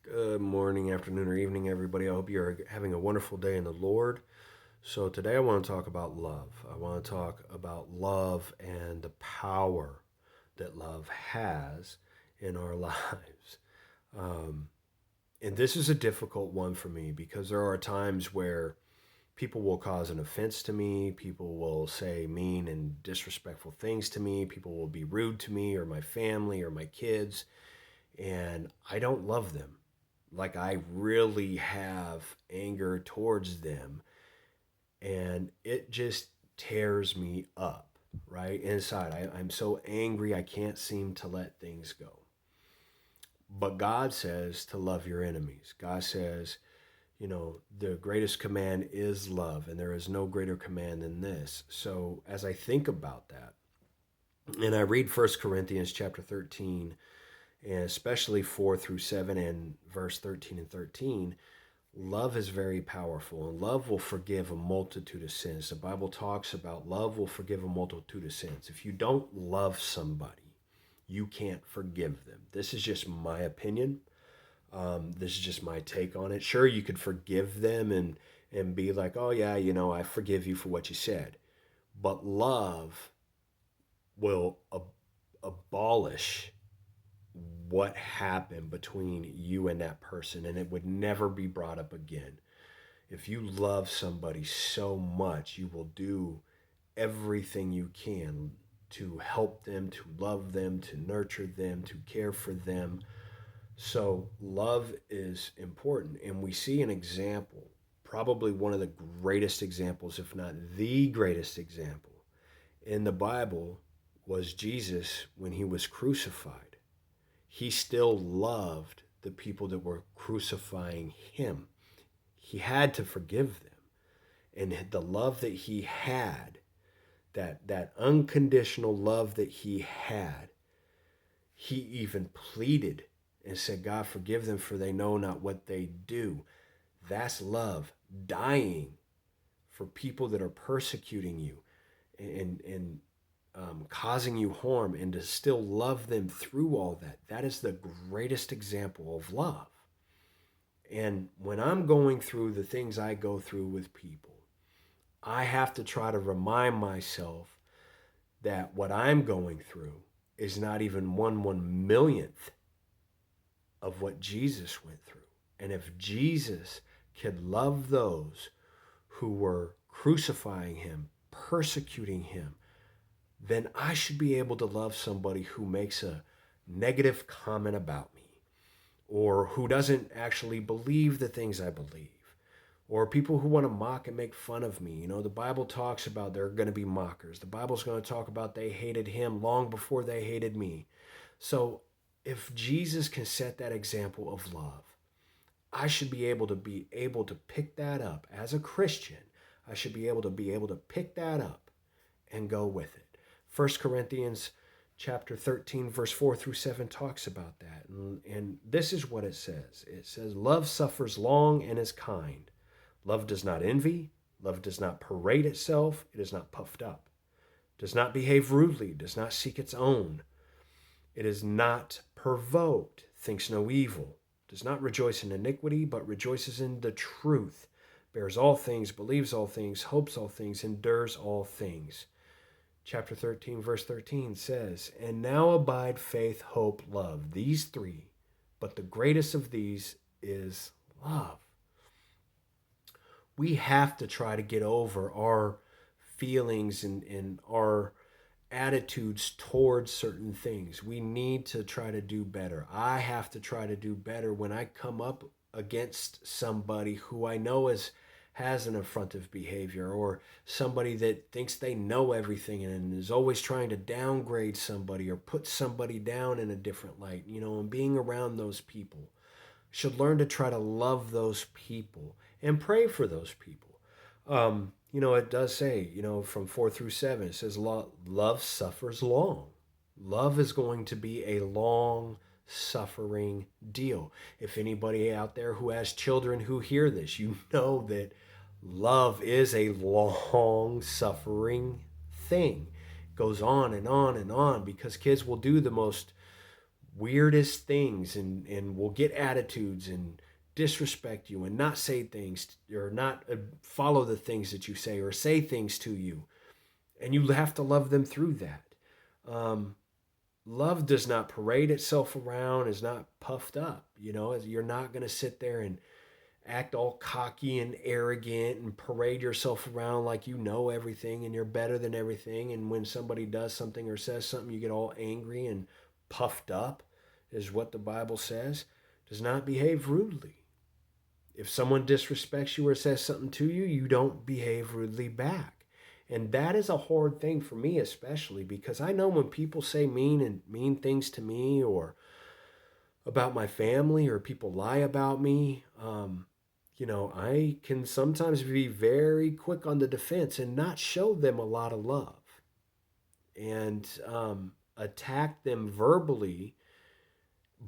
Good morning, afternoon, or evening, everybody. I hope you're having a wonderful day in the Lord. So, today I want to talk about love. I want to talk about love and the power that love has in our lives. Um, and this is a difficult one for me because there are times where people will cause an offense to me, people will say mean and disrespectful things to me, people will be rude to me or my family or my kids, and I don't love them. Like I really have anger towards them, and it just tears me up right inside. I'm so angry I can't seem to let things go. But God says to love your enemies. God says, the greatest command is love, and there is no greater command than this. So as I think about that, and I read First Corinthians chapter 13, and especially 4 through 7 and verse 13 and 13, love is very powerful, and love will forgive a multitude of sins. The Bible talks about love will forgive a multitude of sins. If you don't love somebody, you can't forgive them. This is just my opinion. This is just my take on it. Sure, you could forgive them and be like, oh yeah, I forgive you for what you said. But love will abolish what happened between you and that person, and it would never be brought up again. If you love somebody so much, you will do everything you can to help them, to love them, to nurture them, to care for them. So love is important, and we see an example, probably one of the greatest examples, if not the greatest example in the Bible, was Jesus when he was crucified. He still loved the people that were crucifying him. He had to forgive them. And the love that he had, that unconditional love that he had, he even pleaded and said, God, forgive them, for they know not what they do. That's love, dying for people that are persecuting you and causing you harm, and to still love them through all that. That is the greatest example of love. And when I'm going through the things I go through with people, I have to try to remind myself that what I'm going through is not even one millionth of what Jesus went through. And if Jesus could love those who were crucifying him, persecuting him, then I should be able to love somebody who makes a negative comment about me, or who doesn't actually believe the things I believe, or people who want to mock and make fun of me. The Bible talks about there are going to be mockers. The Bible's going to talk about they hated him long before they hated me. So if Jesus can set that example of love, I should be able to pick that up as a Christian. I should be able to pick that up and go with it. First Corinthians chapter 13, verse 4 through 7 talks about that. And this is what it says. It says, love suffers long and is kind. Love does not envy. Love does not parade itself. It is not puffed up. Does not behave rudely. Does not seek its own. It is not provoked. Thinks no evil. Does not rejoice in iniquity, but rejoices in the truth. Bears all things, believes all things, hopes all things, endures all things. Chapter 13, verse 13 says, and now abide faith, hope, love, these three, but the greatest of these is love. We have to try to get over our feelings and our attitudes towards certain things. We need to try to do better. I have to try to do better when I come up against somebody who I know has an affrontive behavior, or somebody that thinks they know everything and is always trying to downgrade somebody or put somebody down in a different light. And being around those people, should learn to try to love those people and pray for those people. It does say, from 4 through 7, it says love suffers long. Love is going to be a long suffering deal. If anybody out there who has children who hear this, you know that love is a long suffering thing. It goes on and on and on, because kids will do the most weirdest things and will get attitudes and disrespect you and not say things or not follow the things that you say or say things to you. And you have to love them through that. Um, Love does not parade itself around, is not puffed up. You're not going to sit there and act all cocky and arrogant and parade yourself around like you know everything and you're better than everything. And when somebody does something or says something, you get all angry and puffed up, is what the Bible says. Does not behave rudely. If someone disrespects you or says something to you, you don't behave rudely back. And that is a hard thing for me, especially because I know when people say mean things to me or about my family, or people lie about me, I can sometimes be very quick on the defense and not show them a lot of love and attack them verbally.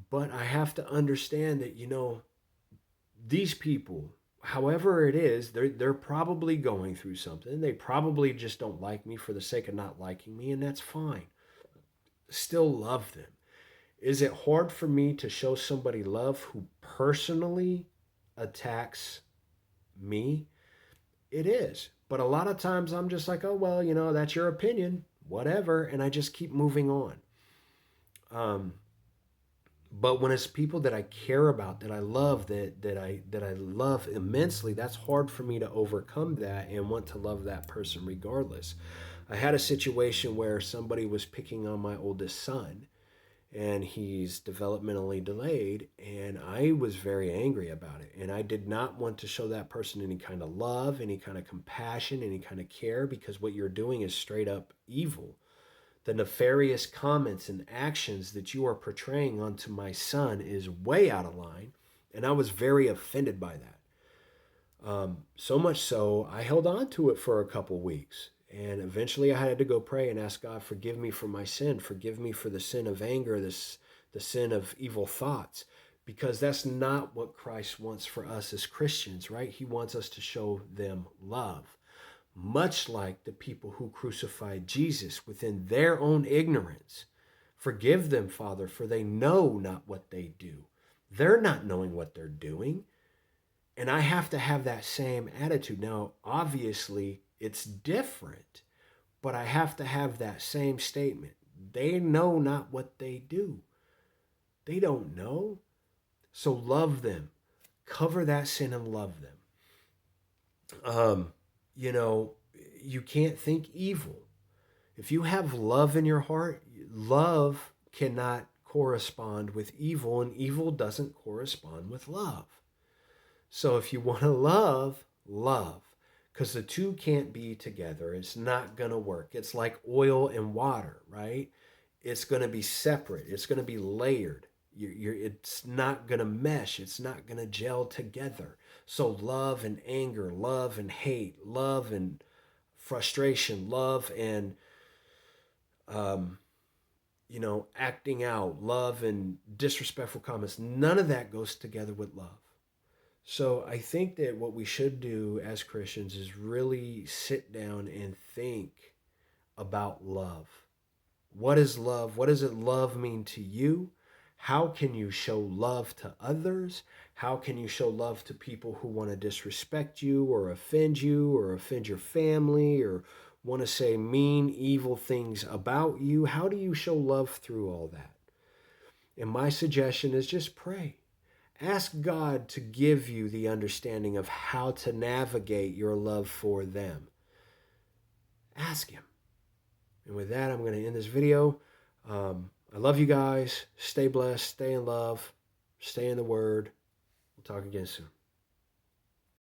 But I have to understand that, these people, however it is, they're probably going through something. They probably just don't like me for the sake of not liking me, and that's fine. Still love them. Is it hard for me to show somebody love who personally attacks me? It is. But a lot of times I'm just like, oh, well, that's your opinion, whatever. And I just keep moving on. But when it's people that I care about, that I love, that I love immensely, that's hard for me to overcome that and want to love that person regardless. I had a situation where somebody was picking on my oldest son, and he's developmentally delayed, and I was very angry about it. And I did not want to show that person any kind of love, any kind of compassion, any kind of care, because what you're doing is straight up evil. The nefarious comments and actions that you are portraying onto my son is way out of line, and I was very offended by that. So much so, I held on to it for a couple weeks. And eventually I had to go pray and ask God, forgive me for my sin. Forgive me for the sin of anger, the sin of evil thoughts. Because that's not what Christ wants for us as Christians, right? He wants us to show them love. Much like the people who crucified Jesus within their own ignorance. Forgive them, Father, for they know not what they do. They're not knowing what they're doing. And I have to have that same attitude. Now, obviously, it's different, but I have to have that same statement. They know not what they do. They don't know. So love them. Cover that sin and love them. You can't think evil. If you have love in your heart, love cannot correspond with evil, and evil doesn't correspond with love. So if you want to love, love. Because the two can't be together. It's not going to work. It's like oil and water, right? It's going to be separate. It's going to be layered. It's not going to mesh. It's not going to gel together. So love and anger, love and hate, love and frustration, love and, acting out, love and disrespectful comments, none of that goes together with love. So I think that what we should do as Christians is really sit down and think about love. What is love? What does love mean to you? How can you show love to others? How can you show love to people who want to disrespect you or offend your family, or want to say mean, evil things about you? How do you show love through all that? And my suggestion is just pray. Ask God to give you the understanding of how to navigate your love for them. Ask Him. And with that, I'm going to end this video. I love you guys. Stay blessed. Stay in love. Stay in the Word. We'll talk again soon.